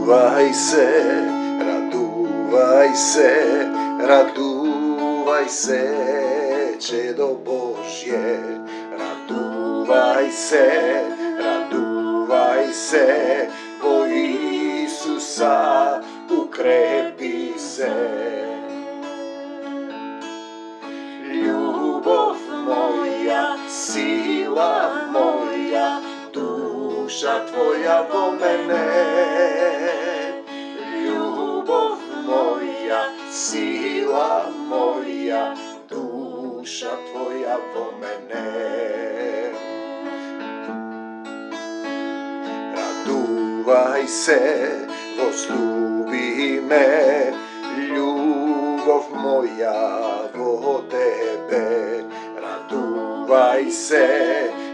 Raduvaj se, raduvaj se, čedo Božje. Raduvaj se, o Isusa ukrepi se. Ljubov moja, sila moja, duša tvoja vo mene. Ljubov moja, sila moja, duša tvoja vo mene. Raduvaj se, возлюби me, ljubov moja vo tebe. Raduvaj se,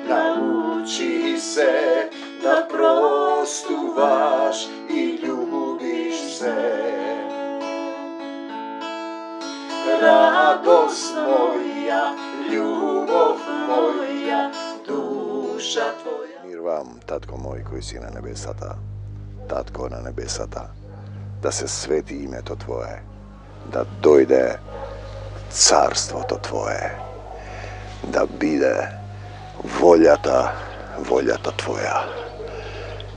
nauči se, da prostuvaš i ljubiš se. Radost moja, ljubov moja, duša tvoja. Mir vam, tatko moj koji si na nebesata, tatko na nebesata, da se sveti ime to tvoje, da dojde carstvo to tvoje, da bide voljata tvoja,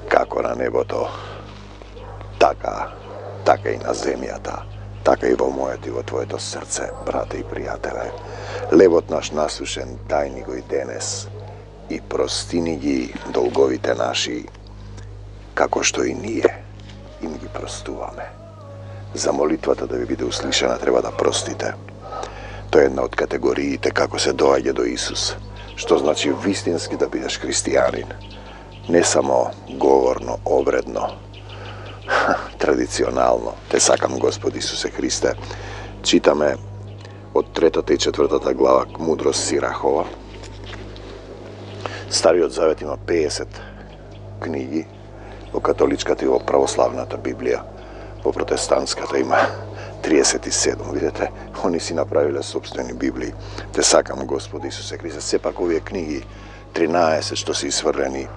kako na neboto, taka i na zemljata, taka i vo moje ti, vo tvoje to srce, brate i prijatele. Levot naš nasušen, daj ni go i denes, i prostini gi dolgovite naši, kako što i nije, i mi gi prostuvame. Za molitvata da vi bide uslišana treba da prostite. To je jedna od kategoriji kako se dođe do Isus, što znači vistinski da budeš hristijanin. Ne samo govorno, obredno, tradicionalno. Te sakam, Gospod Isuse Hriste. Čitame od 3. i 4. glava Mudrost Sirahova. Stariот Завет ima 50 knjigi, po katoličkata i pravoslavната Библија, po protestantskата ima 37, vidite, oni si napravili собствени Библии. Те сакам, Господ Исусе Христе, сепак овие книги, 13 што се исврлени,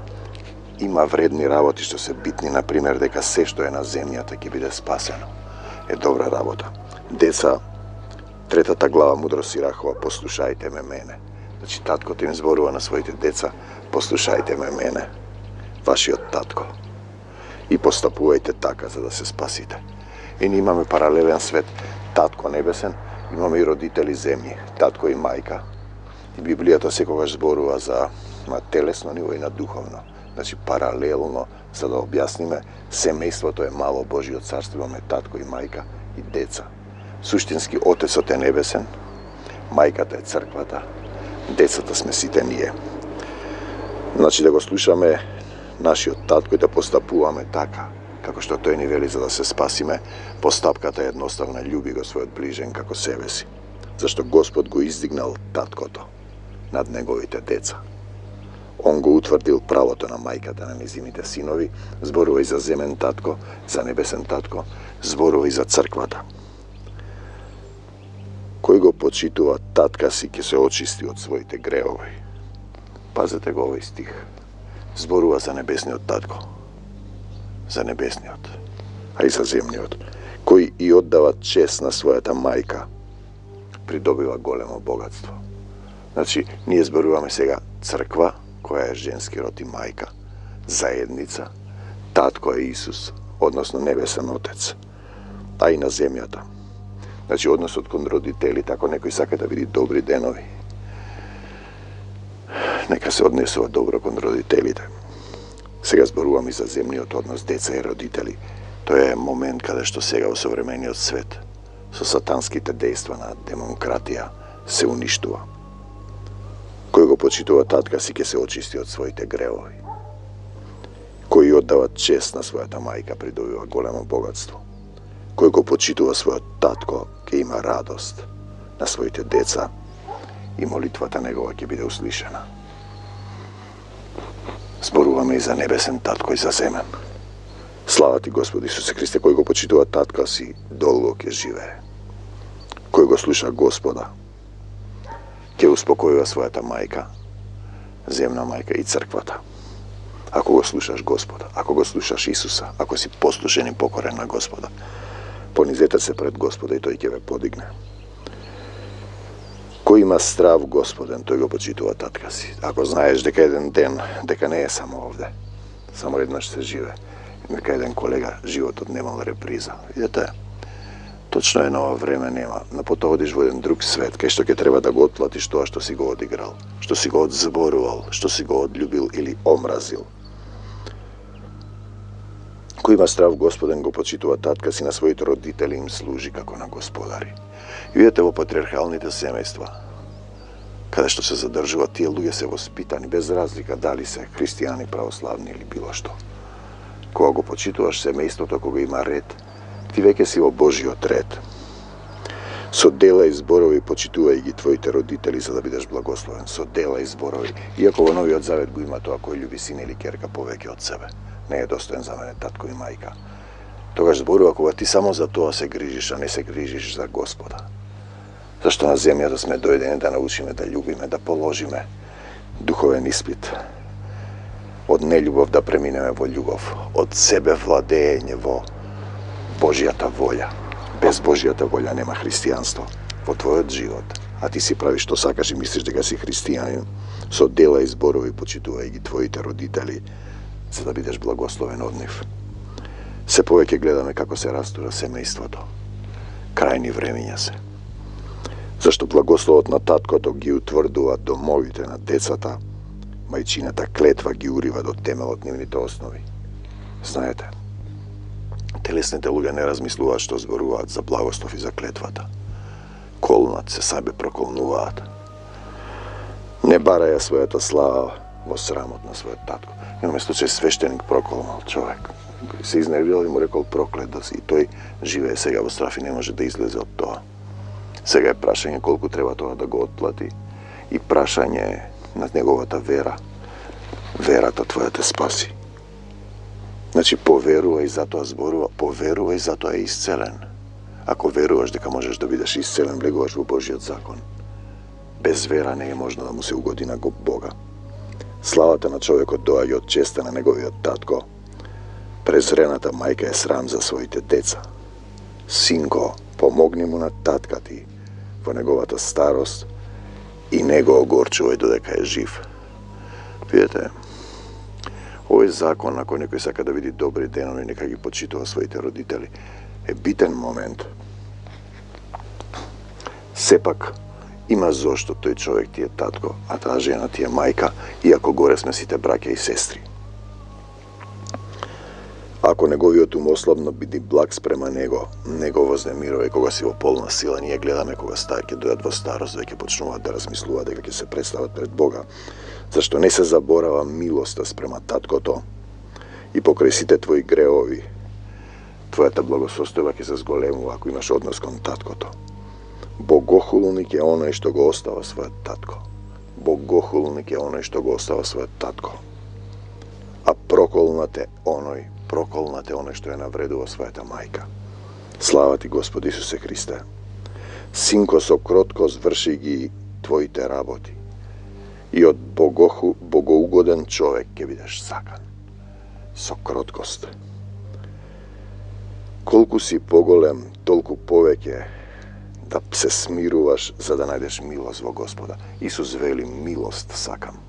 има вредни работи што се битни, например, дека се што е на земјата ќе биде спасено. Е добра работа. Деца, 3. глава Мудрост Сирахова, послушајте ме мене. Значи, таткото им зборува на своите деца, послушајте ме мене, вашиот татко. И постапувајте така за да се спасите. И ние имаме паралелен свет, татко небесен, имаме и родители земји, татко и мајка. И Библијата секогаш зборува за на телесно ниво и на духовно. Значи паралелно, за да објасниме, семејството е мало Божиот царство, имаме татко и мајка и деца. Суштински Отецот е небесен, мајката е црквата, децата сме сите ние. Значи да го слушаме нашиот татко и да постапуваме така, како што тој ни вели за да се спасиме. Постапката е едноставна, љуби го својот ближен како себе си. Зашто Господ го издигнал таткото над неговите деца. Он го утврдил правото на мајката на незините синови, зборува и за земен татко, за небесен татко, зборува и за црквата. Кој го почитува татка си ќе се очисти од своите греови. Пазете го овој стих. Зборува за небесниот татко, за небесниот, а и за земниот, кој и оддава чест на својата мајка, придобива големо богатство. Значи, ние зборуваме сега црква, која е женски род и мајка, заедница, татко е Исус, односно небесен Отец, а и на земјата. Значи, односот кон родителите, ако некој сака да види добри денови, нека се однесува добро кон родителите. Сега зборувам и за земниот однос деца и родители. Тоа е момент каде што сега во современиот свет со сатанските дејства на демократија се уништува. Кој го почитува татка си ќе се очисти од своите гревови. Кој оддава чест на својата мајка придобива големо богатство. Кој го почитува својот татко ќе има радост на своите деца и молитвата негова ќе биде услишена. Зборуваме и за небесен татко и за земен. Слава ти, Господи Исусе Христе, кој го почитува татка си, долго ќе живее. Кој го слуша Господа, ќе успокојува својата мајка, земна мајка и црквата. Ako го слушаш Господа, ако го слушаш Исуса, ако си послушен и покорен на Господа, понизете се пред Господа и тој ќе ве подигне. Кој има страв Господен, тој го почитува татка си. Ако знаеш дека еден ден, дека не е само овде, само еднаш се живе, дека еден колега, животот немал реприза. Видете, точно е на ова време нема. Но потоа одиш во еден друг свет, кај што ќе треба да го отплатиш тоа што си го одиграл, што си го одзборувал, што си го одљубил или омразил. Кој има страв Господен го почитува татка си, на своите родители им служи како на господари. И видите, во патриархалните семејства, каде што се задржуваат, тие луѓе се воспитани, без разлика дали се христијани, православни или било што. Кога го почитуваш семејството, кога има ред, ти веќе си во Божиот ред. Со дела и зборови почитувај ги твоите родители за да бидеш благословен. Со дела и зборови. Иако во Новиот Завет го има тоа, кој љуби син или ќерка повеќе од себе. Не е достоен за мене татко и мајка. Тогаш зборува кога ти само за тоа се грижиш, а не се грижиш за Господа. Зашто на земјата сме дојдени да научиме да љубиме, да положиме духовен испит. Од нељубов да преминеме во љубов, од себе владење во Божјата волја. Без Божјата волја нема христијанство во твојот живот. А ти си правиш што сакаш и мислиш дека си христијанин. Со дела и зборови почитувај ги твоите родители, за да бидеш благословен од нив. Се повеќе гледаме како се растура семејството. Крајни времиња се. Зашто благословот на таткото ги утврдува домовите на децата, мајчината клетва ги урива до темелот нивните основи. Знаете, телесните луѓе не размислуваат што зборуваат за благослов и за клетвата. Колнат се сабе проколнуваат. Не бараја својата слава во срамот на својот татко. Имаме случај свештеник проколнал човек. Се изнервирал и му рекол проклет да си. И тој живее сега во страф и не може да излезе од тоа. Сега е прашање колку треба тоа да го отплати и прашање на неговата вера. Верата твоја те спаси. Значи, поверува и затоа зборува, поверува и затоа е исцелен. Ако веруваш дека можеш да бидеш исцелен, влегуваш во Божиот закон. Без вера не е можно да му се угоди на Бога. Славата на човекот доаѓа од честа на неговиот татко. Презрената мајка е срам за своите деца. Синко, помогни му на татка ти во неговата старост и не го огорчувај додека е жив. Видете, овој закон, ако некој сака да види добри денови, нека ги почитува своите родители, е битен момент. Сепак, има зошто тој човек ти е татко, а таа жена ти е мајка, иако горе сме сите браќа и сестри. Ако неговиот ум ослабно, биди благ спрема него, не го вознемирувај кога си во полна сила. Ние гледаме кога ќе дојдат во старост, веќе почнуваат да размислуваат дека ќе се представат пред Бога, зашто не се заборава милоста спрема таткото и покрај сите твои греови, твојата благосостојба ќе се зголемува ако имаш однос кон таткото. Богохулник е оној што го остава својот татко. Богохулник е оној што го остава својот татко. А проколнат е оној што ја навредува својата мајка. Слава ти, Господи Исусе Христе. Синко, со кроткост врши ги твоите работи и од богоугоден човек ќе бидеш сакан. Со кроткост. Колку си поголем, толку повеќе да се смируваш за да најдеш милост во Господа. Исус вели, милост сакам.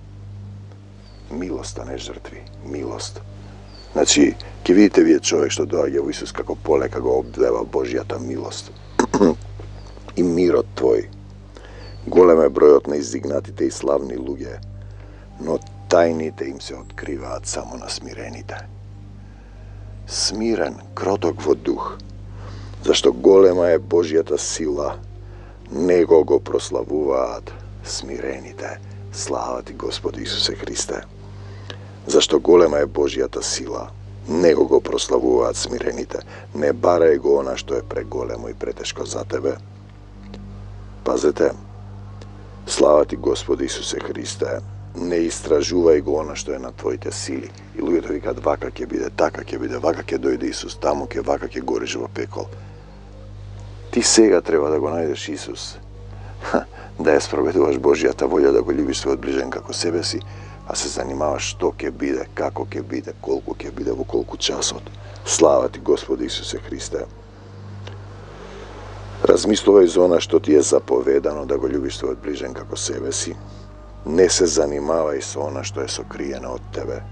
Милост, а не жртви. Милост. Значи, ќе видите вие човек што доаѓа во Исус како полека го обдева Божјата милост. И мирот твој. Голем е бројот на издигнатите и славни луѓе, но тајните им се откриваат само на смирените. Смирен, кроток во дух, зашто голема е Божјата сила, него го прославуваат смирените. Слава ти, Господи Исусе Христе. Зашто голема е Божјата сила, него го прославуваат смирените. Не барај го она што е преголемо и претешко за тебе. Пазете, слава ти, Господи Исусе Христе, не истражувај го она што е на твоите сили. И луѓето викаат, вака ќе биде, така ќе биде, вака ќе дојде Исус, таму ќе вака ќе гориш во пекол. Ти сега треба да го најдеш Исус, да ја спроведуваш Божјата волја, да го љубиш својот ближен како себе си, a se занимаваш што ќе биде, како ќе биде, колку ќе биде, во колку часот. Слава ти, Господи Исусе Христе. Размислувај за она што ти е заповедано, да го љубиш твојот ближен како себе си. Не се занимавај со она што е сокриено од тебе.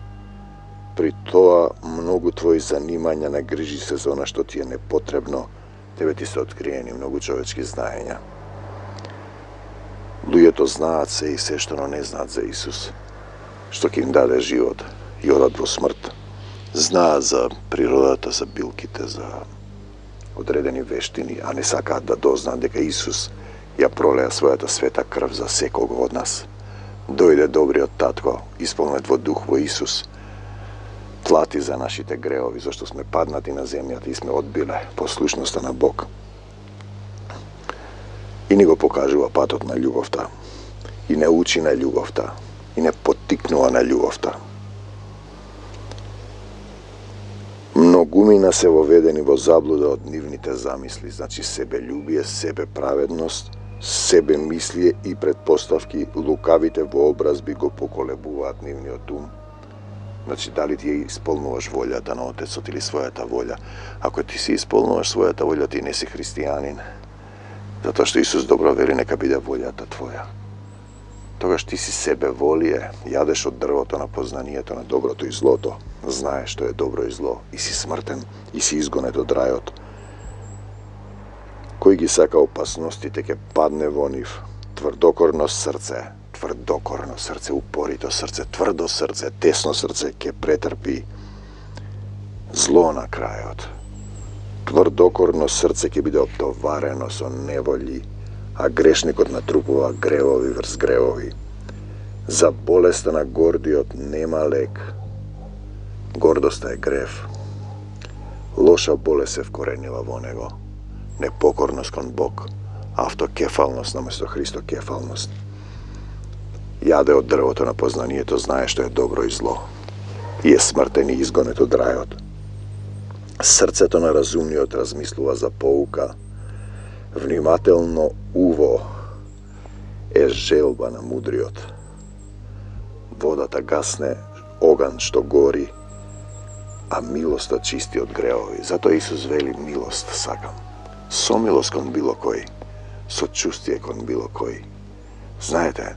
При тоа, многу твои занимања не грижи се за она што ти е непотребно, тебе ти се откриени многу човечки знаења. Луѓето знаат се и се што не знаат за Исус, што ќе им даде живот и одат во смрт. Знаат за природата, за билките, за одредени вештини, а не сакаат да дознаат дека Исус ја пролеа својата света крв за секого од нас. Дојде добриот татко, исполнет во дух во Исус, плати за нашите греови, зашто сме паднати на земјата и сме одбиле послушноста на Бог. И ни го покажува патот на љубовта, и не учи на љубовта, и не поттикнува на љубовта. Многумина се воведени во заблуда од нивните замисли, значи себељубие, себеправедност, себемислие и предпоставки, лукавите вообразби го поколебуваат нивниот ум. Значи, дали ти ја исполнуваш волјата на Отецот или својата волја? Ако ти си исполнуваш својата волја, ти не си христијанин. Затоа што Исус добро вели, нека биде волјата твоја. Тогаш ти си себеволие, јадеш од дрвото на познанието на доброто и злото, знаеш што е добро и зло, и си смртен, и си изгонет од рајот. Кој ги сака опасностите, ќе падне во нив. Тврдокорно срце, упорито срце, тврдо срце, тесно срце ќе претрпи зло на крајот. Тврдокорно срце ќе биде оптоварено со неволји, а грешникот натрупува гревови врз гревови. За болеста на гордиот нема лек. Гордоста е грев. Лоша болест се вкоренила во него. Непокорност кон Бог, автокефалност наместо христокефалност. Јаде од дрвото на познанието, знае што е добро и зло. И е смртен и изгонет од рајот. Срцето на разумниот размислува за поука. Внимателно уво е желба на мудриот. Водата гасне, оган што гори, а милоста чисти од греови. Затоа Исус вели, милост сакам. Со милост кон било кој, со чувствие кон било кој. Знаете,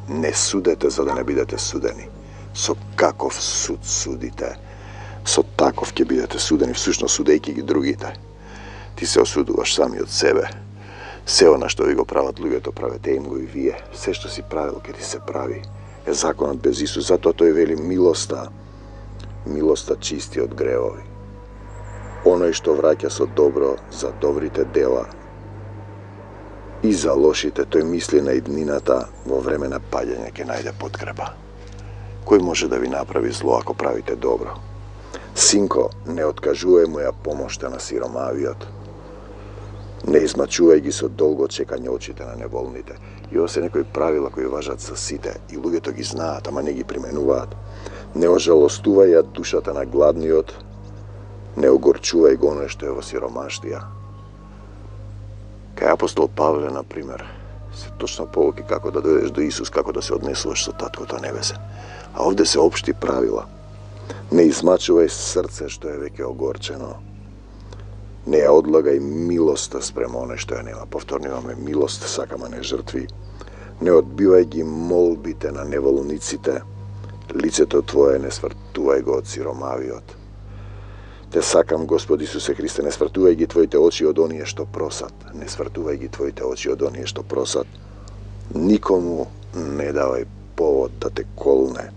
не судете за да не бидете судени. Со каков суд судите, со таков ќе бидете судени, всушност судејќи ги другите. Ти се осудуваш сами од себе. Се она што ви го прават луѓето, правете им го и вие. Се што си правил ќе ти се прави. Е законот без Исус, затоа тој вели милоста чисти од гревови. Оној што враќа со добро за добрите дела и за лошите, тој мисли на иднината, во време на паѓање ќе најде подкрепа. Кој може да ви направи зло ако правите добро? Синко, не откажувај му ја помошта на сиромавиот. Не измачувај ги со долго чекање очите на неволните. И ова се некои правила кои важат за сите, и луѓето ги знаат, ама не ги применуваат. Не ожалостувај ја душата на гладниот, не огорчувај го оној што е во сиромаштија. Кај апостол Павле, например, се точно поуки како да дојдеш до Исус, како да се однесуваш со Таткото Небесен. А овде се општи правила. Не измачувај срце што е веќе огорчено. Не ја одлагај милоста спрема оној што ја нема. Повторно имаме милост, сакама не жртви. Не одбивај ги молбите на неволниците. Лицето твое не свртувај го од сиромавиот. Те сакам, Господи Исусе Христе, не свртувај ги твоите очи од оние што просат. Не свртувај ги твоите очи од оние што просат. Никому не давај повод да те колне.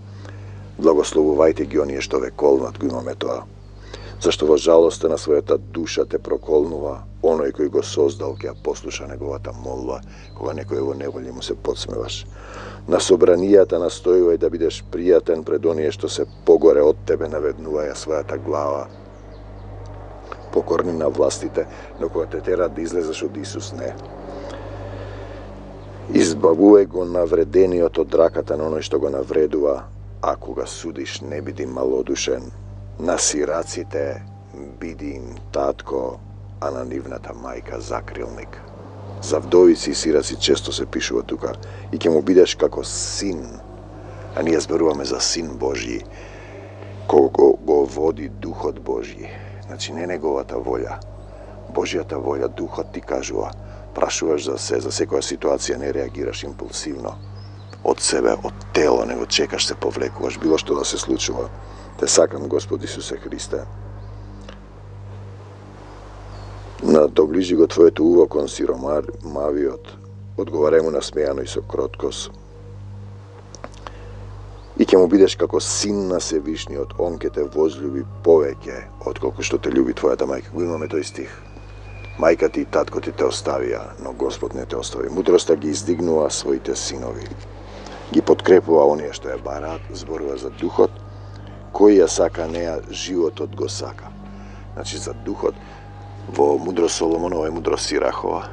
Благословувајте ги оние што ве колнат, го имаме тоа. Зашто во жалоста на својата душа те проколнува, оној кој го создал ќе ја послуша неговата молба, кога некој во неволја му се подсмеваш. На собранијата настојувај да бидеш пријатен пред оние што се погоре од тебе, наведнувај ја својата глава. Покорни на властите, но кога те терат да излезеш од Исус, не. Избавувај го навредениот од раката на оној што го навредува, а кога судиш не биди малодушен. На сираците биди им татко, а на нивната мајка закрилник. За вдовици и сираци често се пишува тука, и ќе му бидеш како син, А ние зборуваме за Син Божји, кого го води Духот Божји. Значи не неговата волја, Божјата волја, Духот ти кажува. Прашуваш за секоја ситуација, не реагираш импулсивно од себе, од тело, него чекаш, се повлекуваш, било што да се случува. Те сакам, Господ Исусе Христе. Доближи го твоето уво кон сиромавиот, одговарај му насмејано и со кроткост. И ќе му бидеш како син на Севишниот, он ќе те возлюби повеќе отколку што те љуби твојата мајка. Го имаме тој стих. Мајка ти и татко ти те оставија, но Господ не те остави. Мудроста ги издигнува своите синови. Ги подкрепува оние што ја бараат, зборува за Духот, кој ја сака неа, животот го сака. Значи за Духот, во мудрост Соломонова и мудрост Сирахова,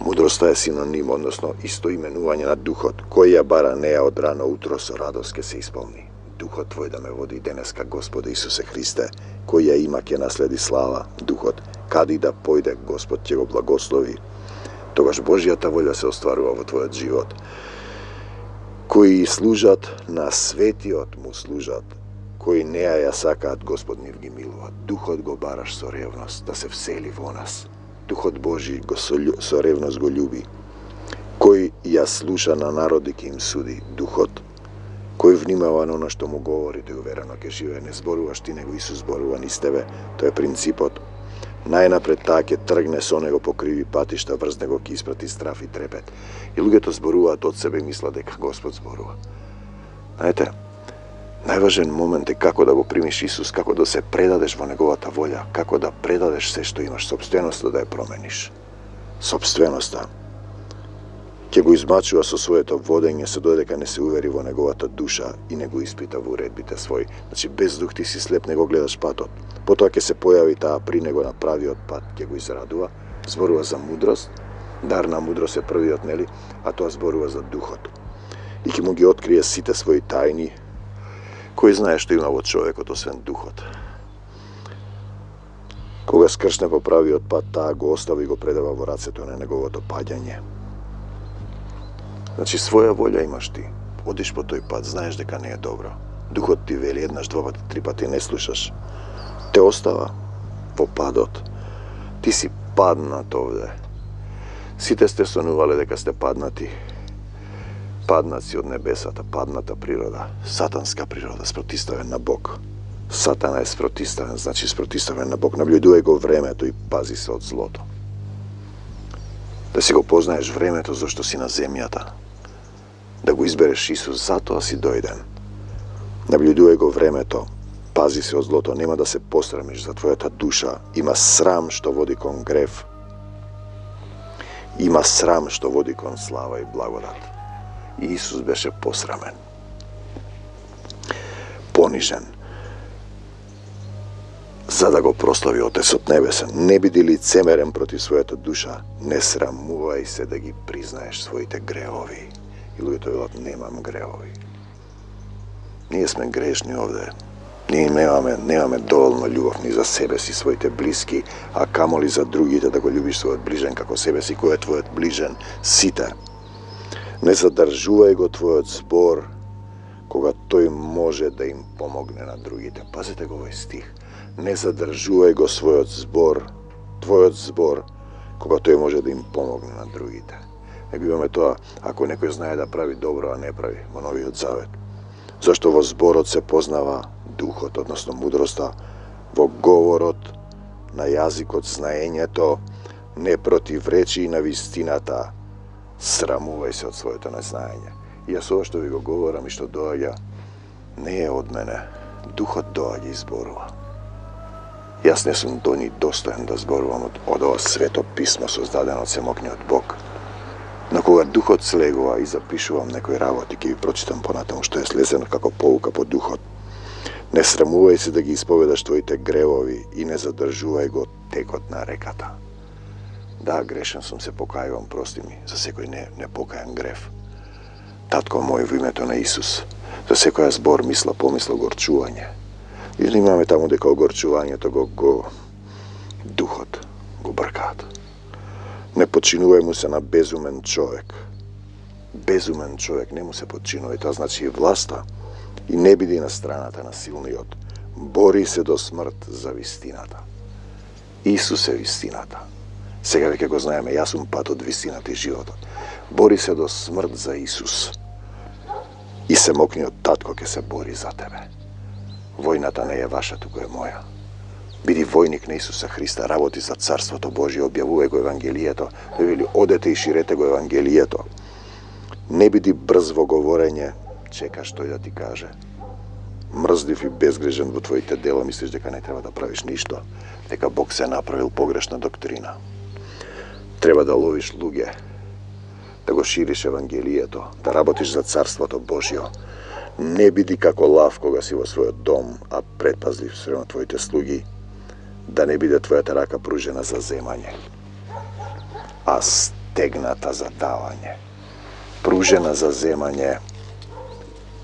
мудроста е синоним, односно исто именување на Духот. Кој ја бара неа од рано утро, со радост ке се исполни. Духот твој да ме води денеска, Господе Исусе Христе, кој ја има ќе наследи слава. Духот, каде и да појде, Господ ќе го благослови. Тогаш Божјата волја се остварува во твојот живот. Кои служат на светиот му служат, кои неа ја сакаат, Господ нив ги милува. Духот го бараш со ревност, да се всели во нас. Духот Божи го со ревност го љуби. Кој ја слуша на народи ке им суди. Духот, кој внимава на оно што му говори, тој уверено ке живее. Не зборуваш ти, него Исус зборува низ тебе. Тоа е принципот. Најнапред таа ќе тргне со него по криви патишта, врз него ќе испрати страф и трепет. И луѓето зборуваат од себе и мислат дека Господ зборува. Знаете, најважен момент е како да го примиш Исус, како да се предадеш во неговата волја, како да предадеш се што имаш, собственоста да ја промениш. Собственоста. Ќе го измачува со своето водење, се додека не се увери во неговата душа и не го испита во уредбите своји. Значи, без дух ти си слеп, не го гледаш патот. Потоа ќе се појави таа при него на правиот пат, ќе го израдува, зборува за мудрост, дар на мудрост е првиот, нели, а тоа зборува за Духот. И ќе му ги открие сите своји тајни, кој знае што има во човекот, освен Духот. Кога скршне по правиот пат, таа го остави и го предава во рацето на неговото паѓање. Значи, своја волја имаш ти. Одиш по тој пат, знаеш дека не е добро. Духот ти вели еднаш, два пати, три пати, не слушаш. Те остава во падот. Ти си паднат овде. Сите сте сонувале дека сте паднати. Паднаци од небесата, падната природа, сатанска природа, спротиставен на Бог. Сатана е спротиставен, значи спротиставен на Бог. Наблюдувај го времето и пази се од злото. Да си го познаеш времето зашто си на земјата. Да го избереш Исус, затоа си дојден. Наблюдувај го времето, пази се од злото, нема да се посрамиш за твојата душа. Има срам што води кон грев. Има срам што води кон слава и благодат. И Исус беше посрамен. Понижен. За да го прослави Отецот Небесен. Не биди лицемерен против својата душа. Не срамувај се да ги признаеш своите гревови. И луѓето велат, немам гревови. Ние сме грешни овде. Ние немаме доволно љубов ни за себе си, своите блиски, а камоли за другите, да го љубиш својот ближен како себе си. Кој е твојот ближен? Сите. Не задржувај го твојот збор кога тој може да им помогне на другите. Пазете го овој стих. Не задржувај го твојот збор кога тој може да им помогне на другите. Не биваме тоа ако некој знае да прави добро, а не прави во Новиот Завет. Зашто во зборот се познава Духот, односно мудроста, во говорот, на јазикот, знаењето, не противречи на вистината. Срамувај се од своето незнаење. И јас ова што ви го говорам и што доаѓа, не е од мене. Духот доаѓа и зборува. Јас не сум ни достоен да зборувам од ова свето писмо создадено од семокниот Бог. Но кога Духот слегува и запишувам некои работи, ќе ви прочитам понатаму што е слезено како поука по Духот. Не срамувај се да ги исповедаш твоите гревови и не задржувај го текот на реката. Да, грешен сум, се покајувам, прости ми, за секој непокајан грев. Татко мој, во името на Исус, за секоја збор, мисла, помисла, горчување. Или имаме таму дека огорчувањето го Духот го бркаат. Не починувај му се на безумен човек. безумен човек не му се подчинува, тоа значи и власта, и не биди на страната на силниот. Бори се до смрт за вистината. Исус е вистината. Сега веќе го знаеме, јас сум патот, вистината и животот. Бори се до смрт за Исус. И семокниот татко ќе се бори за тебе. Војната не е ваша, туку е моја. Биди војник на Исуса Христа, работи за Царството Божие, објавувај го Евангелието, да вели одете и ширете го Евангелието. Не биди брз во говорење, чекаш тој да ти каже. Мрзлив и безгрежен во твоите дела, мислиш дека не треба да правиш ништо, дека Бог се направил погрешна доктрина. Треба да ловиш луѓе, да го шириш Евангелието, да работиш за Царството Божјо. Не биди како лав кога си во својот дом, а предпазлив спрема твоите слуги, да не биде твојата рака пружена за земање, а стегната за давање. Пружена за земање,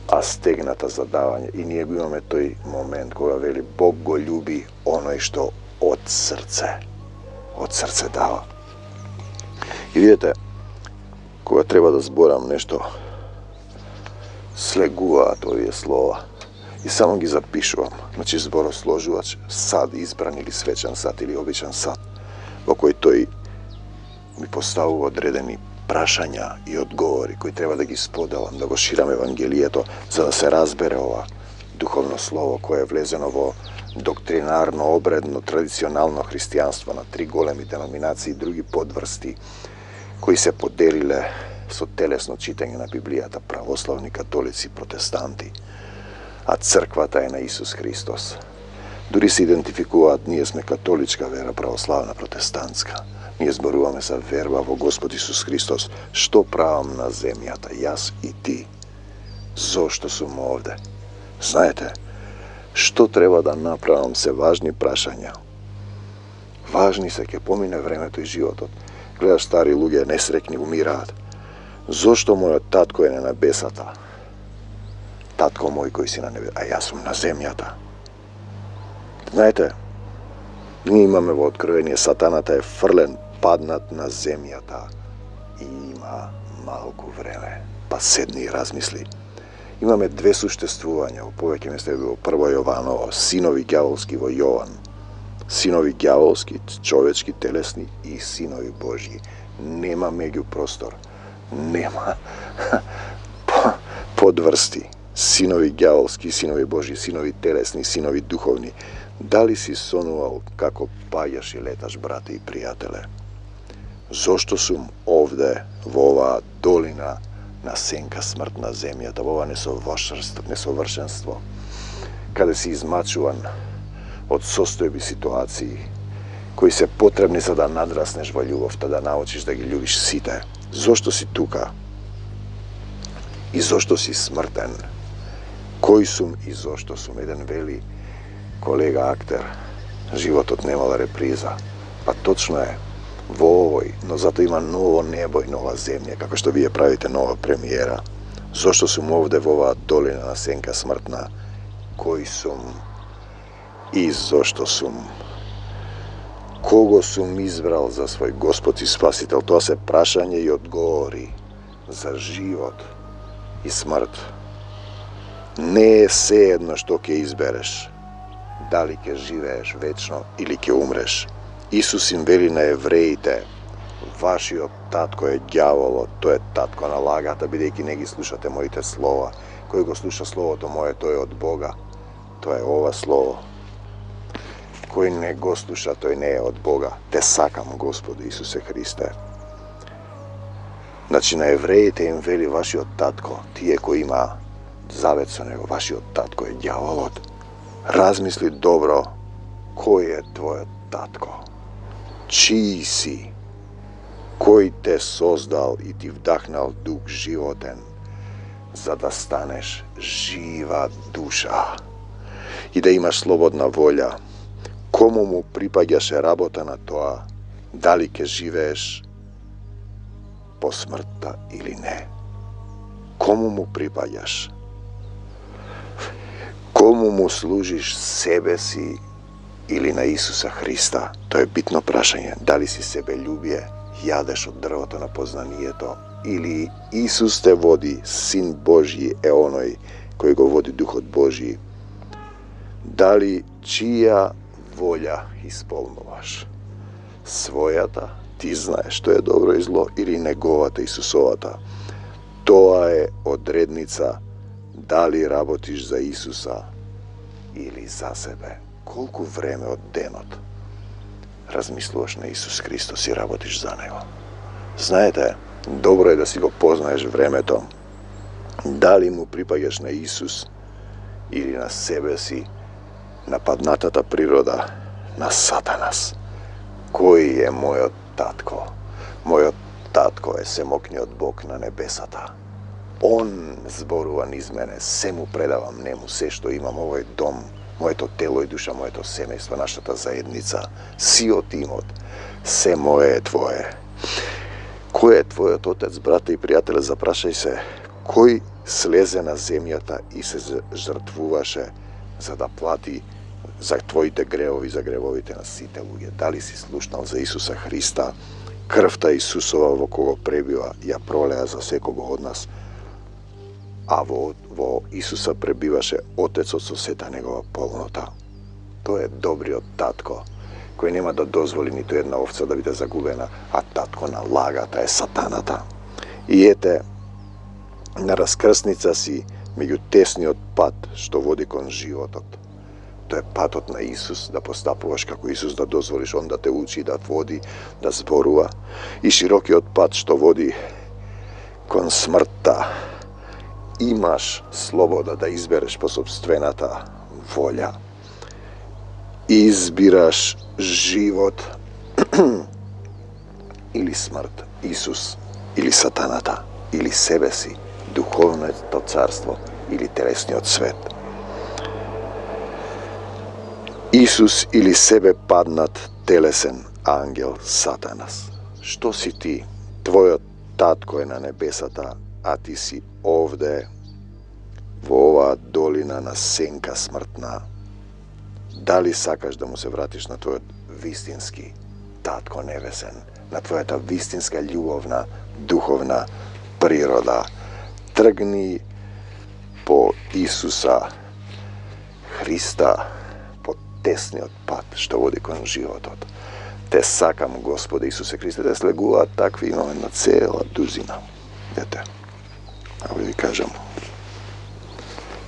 а стегната за давање. И ние го имаме тој момент кога вели Бог го љуби оној што од срце дава. И видите, кога треба да зборам нешто, слегуваат овие слова и само ги запишувам. Значи зборосложувач, сад, избран или свечен сад или обичен сад, во кој тој ми поставува одредени прашања и одговори кои треба да ги споделам, да го ширам Евангелието, за да се разбере ова духовно слово кое е влезено во доктринарно, обредно, традиционално христијанство на 3 големи деноминации и други подврсти кои се поделиле со телесно читање на Библијата, православни, католици, протестанти, а црквата е на Исус Христос. Дури се идентификуваат, ние сме католичка вера, православна, протестантска. Ние зборуваме за верба во Господ Исус Христос. Што правам на земјата, јас и ти? Зошто сум овде? Знаете, што треба да направам се важни прашања. Важни се, ќе помине времето и животот. Гледаш стари луѓе, несрекни, умираат. Зошто мојот татко е на небесата? Татко мој кој си на небесата, а јас сум на земјата. Знаете, ние имаме во Откровение, сатаната е фрлен, паднат на земјата и има малку време. Па седни и размисли. Имаме 2 суштествувања, во повеќе места во Прво Јованово, синови ѓаволски во Јован. Синови ѓаволски, човечки, телесни и синови Божји. Нема меѓупростор. Нема подврсти. Синови ѓаволски, синови Божји, синови телесни, синови духовни. Дали си сонувал како паѓаш и леташ, брате и пријателе? Зошто сум овде во оваа долина на сенка смрт на земјата, во ова несовршенство, каде си измачуван од состојби ситуации кои се потребни за да надраснеш во љубовта, да научиш да ги љубиш сите. Зошто си тука? И зошто си смртен? Кој сум и зошто сум? Еден вели колега актер, животот немала реприза. Па точно е, во овој, но зато има ново небо и нова земја, како што вие правите нова премиера. Зошто сум овде во оваа долина на сенка смртна? Кој сум и зошто сум? Кого сум избрал за свој Господ и Спасител? Тоа се прашање и одговори за живот и смрт. Не е сеедно што ќе избереш, дали ќе живееш вечно или ќе умреш. Исус им вели на евреите, вашиот татко е ѓаволот, тој е татко на лагата, бидејќи не ги слушате моите слова. Кој го слуша словото мое, тој е од Бога. Тоа е ова слово. Кој не го слуша, тој не е од Бога. Те сакам, Господи Исусе Христе. Значи на евреите им вели вашиот татко, тие кои има завет со него, вашиот татко е ѓаволот. Размисли добро, кој е твојот татко? Чии си? Кој те создал и ти вдахнал дух животен, за да станеш жива душа и да имаш слободна волја? Кому му припаѓаше работа на тоа, дали ќе живееш по смртта или не? Кому му припаѓаш? Кому му служиш, себе си или на Исуса Христа? Тоа е битно прашање. Дали си себелюбие, јадеш од дрвото на познанието ili Isus te vodi, Sin Božji je onaj koji go vodi Duhot Božji. Da li čija volja исполнуваш? Својата, ти знаеш што е добро и зло, или неговата Исусовата? Тоа е одредница дали работиш за Исуса или за себе. Колку време од денот размислуваш на Исус Христос и работиш за Него? Знаете, добро е да си го познаеш времето, дали му припаѓаш на Исус или на себе си, на паднатата природа, на Сатанас. Кој е мојот татко? Мојот татко е семокниот Бог на небесата. Он зборува низ мене, се му предавам нему, се што имам, овој дом, моето тело и душа, моето семејство, нашата заедница, сиот имот, се мое е твое. Кој е твојот отец, брате и пријателе, запрашај се, кој слезе на земјата и се жртвуваше за да плати за твоите гревови, за гревовите на сите луѓе? Дали си слушнал за Исуса Христа? Крвта Исусова во кого пребива, ја пролеа за секого од нас, а во Исуса пребиваше Отецот со сета негова полнота. Тој е добриот татко, кој нема да дозволи ниту една овца да биде загубена, а татко на лагата е сатаната. И ете, на раскрсница си меѓу тесниот пат што води кон животот. Тоа е патот на Исус, да постапуваш како Исус, да дозволиш Он да те учи, да води, да зборува. И широкиот пат што води кон смртта. Имаш слобода да избереш по собствената волја. Избираш живот или смрт, Исус или сатаната, или себе си, духовното царство или телесниот свет. Исус или себе паднат телесен ангел Сатанас. Што си ти? Твојот татко е на небесата, а ти си овде во оваа долина на сенка смртна. Дали сакаш да му се вратиш на твојот вистински татко небесен, на твојата вистинска љубовна, духовна природа? Тргни по Исуса Христа, по тесниот пат што води кон животот. Те сакам, Господи Исусе Христе, те слегуваат такви, имаме на цела дузина. Ете, ако ви кажам.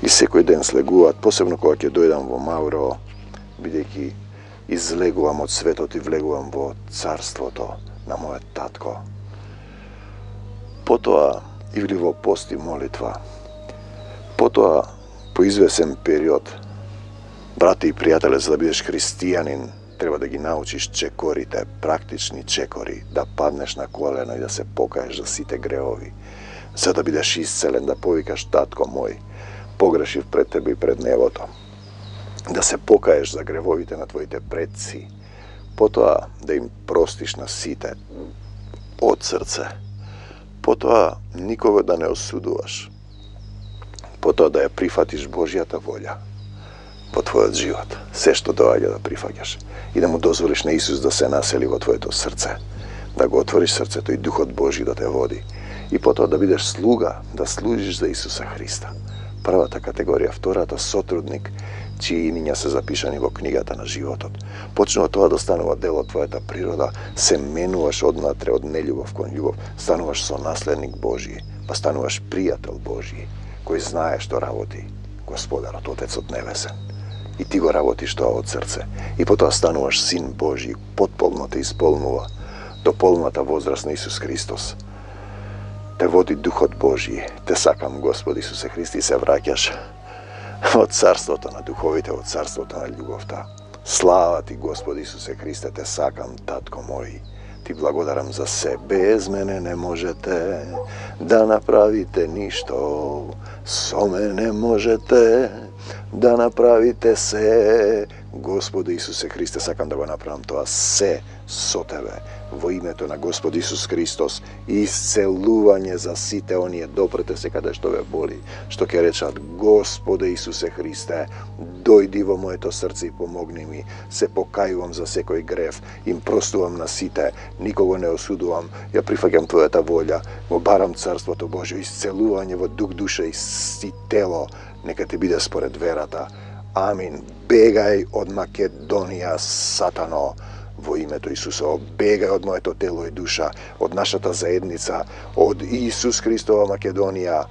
И секој ден слегуваат, посебно кога ќе дојдам во Мауро, бидејќи излегувам од светот и влегувам во царството на мојот татко. Потоа, или во пост и молитва, потоа, по извесен период, брате и пријателе, за да бидеш христијанин, треба да ги научиш чекорите, практични чекори, да паднеш на колено и да се покаеш за сите гревови, за да бидеш исцелен, да повикаш татко мој, погрешив пред тебе и пред небото, да се покаеш за гревовите на твоите предци, потоа да им простиш на сите од срце, потоа никого да не осудуваш, потоа да ја прифатиш Божјата волја во твојот живот, се што доаѓа да прифаќаш и да му дозволиш на Исус да се насели во твоето срце, да го отвориш срцето и Духот Божји да те води и потоа да бидеш слуга, да служиш за Исуса Христа. Првата категорија, втората сотрудник, чии имиња се запишани во книгата на животот. Почнува тоа да станува дел од твојата природа, се менуваш однатре од нељубов кон љубов, стануваш сонаследник Божји, па стануваш пријател Божји, кој знае што работи Господарот, Отецот Небесен. И ти го работиш тоа од срце. И потоа стануваш Син Божји, потполно те исполнува до полната возраст на Исус Христос. Те води Духот Божји, те сакам, Господи Исусе Христе, и се враќаш од царството на духовите, од царството на љубовта. Слава ти, Господи Исусе Христе, те сакам, татко мој. Ти благодарам за се. Без мене не можете да направите ништо. Со мене можете да направите се. Господи Исусе Христе, сакам да го направам тоа се со тебе. Во името на Господи Исус Христос, исцелување за сите оние допрете се каде што ве боли, што ќе речат: Господи Исусе Христе, Dojdi во моето срце и помогни ми. Се покајувам за секој грев, им простувам на сите, никого не осудувам, ја прифаќам Твојата волја, го барам Царството Божјо, исцелување во дух, душа и тело, нека Ти биде според верата. Амин. Бегај од Македонија, сатано, во името Исусово. Бегај од моето тело и душа, од нашата заедница, од Исус Христова Македонија.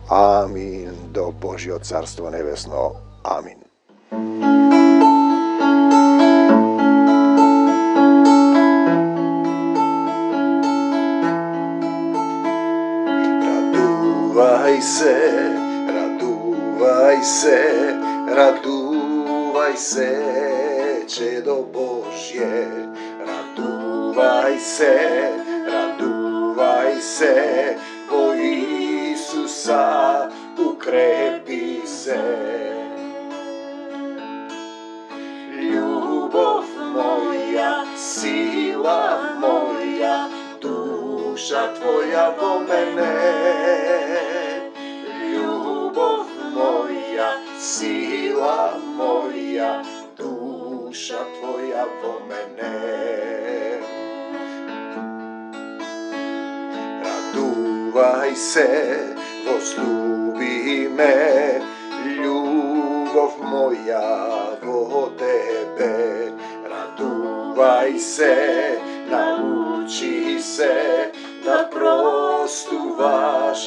Амин. До Божјо Царство Небесно. Амин. Радувај се, радувај се, радувај се, чедо Божје. Радувај се, радувај се, во Исуса укрепи се. Љубов моја, сила моја, душа Твоја во мене. Љубов моја, сила моја, душа Твоја во мене. Радувај се, возлюби ме, љубов моја во Тебе. Радувај се, научи се да простуваш